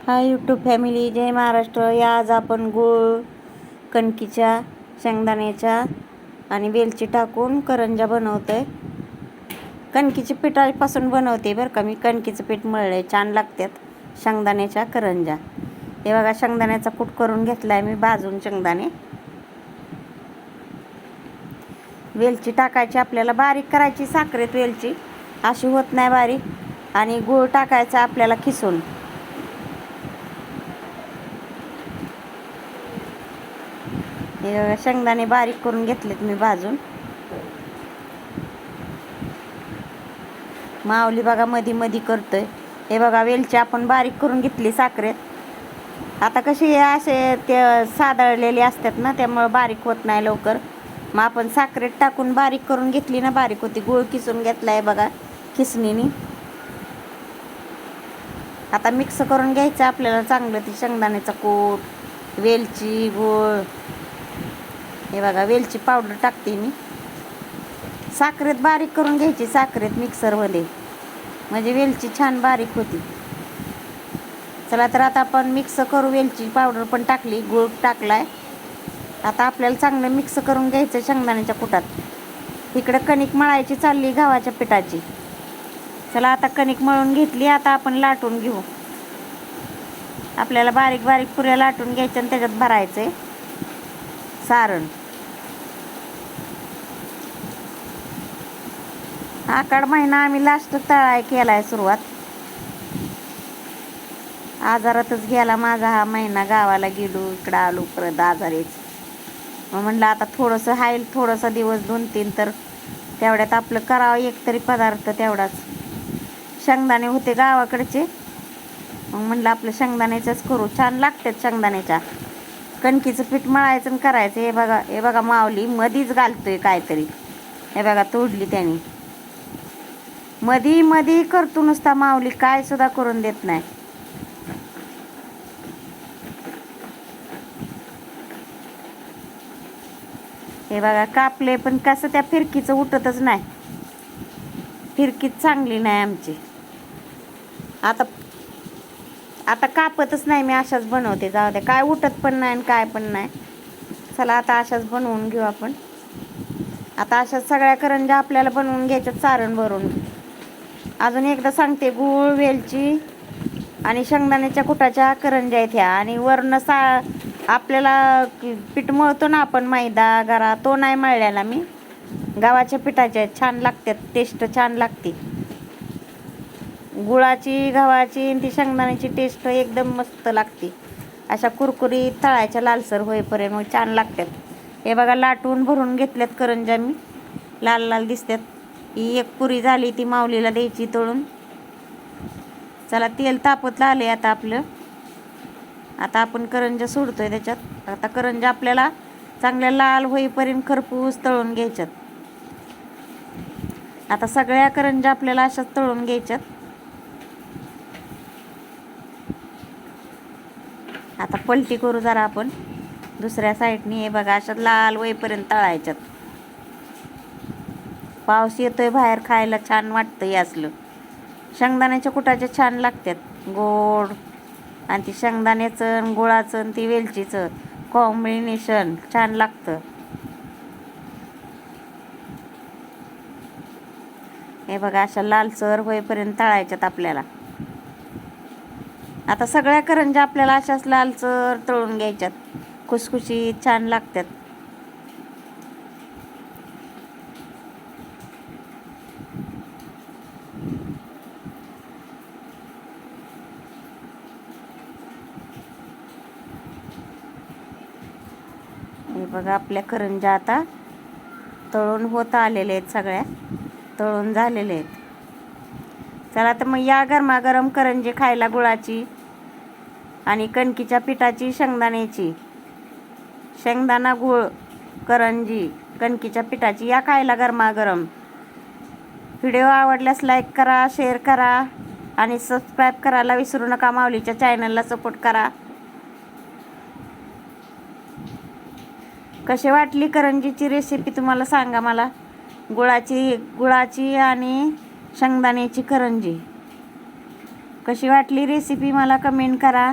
Hi YouTube family, जय महाराष्ट्र. आज आपण गूळ, कणकीच्या, शेंगदाण्याच्या आणि वेलची टाकून करंजा बनवतोय. कणकीची पिठापासून बनवते बरं का मी. कणकीचं पीठ मळलंय, छान लागतात शेंगदाण्याच्या करंजा. हे बघा, शेंगदाण्याचा कूट करून घेतलाय मी भाजून. शेंगदाणे, वेलची टाकायची आपल्याला, बारीक करायची साखरेत वेलची, अशी होत नाही बारीक. आणि गूळ टाकायचा आपल्याला खिसून. हे शेंगदाणे बारीक करून घेतलेत मी भाजून. माऊली बघा मधी मधी करतोय. हे बघा, वेलची आपण बारीक करून घेतली साखरेत. आता कशी असे ते सादळलेले असतात ना, त्यामुळे बारीक होत नाही लवकर. मग आपण साखरेत टाकून बारीक करून घेतली ना, बारीक होती. गूळ किसून घेतलाय बघा खिसणीने. आता मिक्स करून घ्यायचं आपल्याला चांगलं. ती शेंगदाण्याचा कूट, वेलची, गूळ. हे बघा, वेलची पावडर टाकते मी. साखरेत बारीक करून घ्यायची, साखरेत मिक्सरमध्ये, म्हणजे वेलची छान बारीक होती. चला तर आता आपण मिक्स करू. वेलची पावडर पण टाकली, गूळ टाकलाय. आता आपल्याला चांगलं मिक्स करून घ्यायचं शेंगदाण्याच्या कुटात. इकडं कणिक मळायची चालली गव्हाच्या पिठाची. चला आता कणिक मळून घेतली, आता आपण लाटून घेऊ. आपल्याला बारीक बारीक पुऱ्या लाटून घ्यायच्या आणि त्याच्यात भरायचंय सारण. आषाढ महिना आम्ही लास्ट तळाय केलाय सुरुवात. आजारातच गेला माझा हा महिना. गावाला गेलो, इकडं आलो परत आजारीच. मग म्हणलं आता थोडंसं हाईल, थोडंसं दिवस 2-3, तर तेवढ्यात आपलं करावं एकतरी पदार्थ तेवढाच. शेंगदाणे होते गावाकडचे, मग म्हणलं आपलं शेंगदाण्याचंच करू. छान लागतात शेंगदाण्याच्या. कणकीचं पीठ मळायचं आणि करायचं. हे बघा, हे बघा, माऊली मधीच घालतोय काहीतरी. हे बघा, तोडली त्याने. मधी मधी करतो नुसता माऊली, काय सुद्धा करून देत नाही. हे बघा, कापले पण कसं त्या फिरकीचं उठतच नाही. फिरकीच चांगली नाही आमची. आता आता कापतच नाही मी, अशाच बनवते. जाऊ दे, काय उठत पण नाही आणि काय पण नाही. चला आता अशाच बनवून घेऊ आपण. आता अशाच सगळ्या करंजा आपल्याला बनवून घ्यायच्यात सारण भरून. अजून एकदा सांगते, गूळ, वेलची आणि शेंगदाण्याच्या कुटाच्या करंजा आहेत ह्या. आणि वरनं आपल्याला पीठ मळतो ना आपण, मैदा गरा, तो नाही मळलेला मी. गव्हाच्या पिठाच्या आहेत, छान लागतात. टेस्ट छान लागते. गुळाची, गव्हाची आणि ती शेंगदाण्याची टेस्ट एकदम मस्त लागते. अशा कुरकुरीत तळायच्या लालसर होईपर्यंत, मग छान लागतात. हे बघा, लाटून भरून घेतल्यात करंजा मी. लाल लाल दिसतात. ही एक पुरी झाली, ती माऊलीला द्यायची तळून. चला, तेल तापत आले आता आपलं. आता आपण करंजा सोडतोय त्याच्यात. आता करंजा आपल्याला चांगल्या लाल होईपर्यंत खरपूस तळून घ्यायच्यात. आता सगळ्या करंजा आपल्याला अशाच तळून घ्यायच्यात. आता पलटी करू जरा आपण दुसऱ्या साईडनी. हे बघा, अशा लाल होईपर्यंत तळायच्यात. पाऊस येतोय बाहेर, खायला छान वाटतं हे असलं. शेंगदाण्याच्या कुटाच्या छान लागतात, गोड. आणि ती शेंगदाण्याचं, गुळाचं आणि ती वेलचीचं कॉम्बिनेशन छान लागतं. हे बघा, अशा लालसर होईपर्यंत तळायच्यात आपल्याला. आता सगळ्या करंजा आपल्याला अशाच लालसर तळून घ्यायच्यात. खुसखुशीत छान लागतात. हे बघा, आपल्या करंजा आता तळून होत आलेले आहेत. सगळ्या तळून झालेले आहेत. चला तर मग या गरमागरम करंजी खायला. गुळाची आणि कणकीच्या पिठाची, शेंगदाण्याची, शेंगदाणा गूळ करंजी कणकीच्या पिठाची, या खायला गरमागरम. व्हिडिओ आवडल्यास लाईक करा, शेअर करा आणि सबस्क्राईब करायला विसरू नका. माऊलीच्या चॅनलला सपोर्ट करा. कशी वाटली करंजीची रेसिपी तुम्हाला सांगा मला. गुळाची आणि शेंगदाण्याची करंजी. कशी वाटली रेसिपी मला कमेंट करा.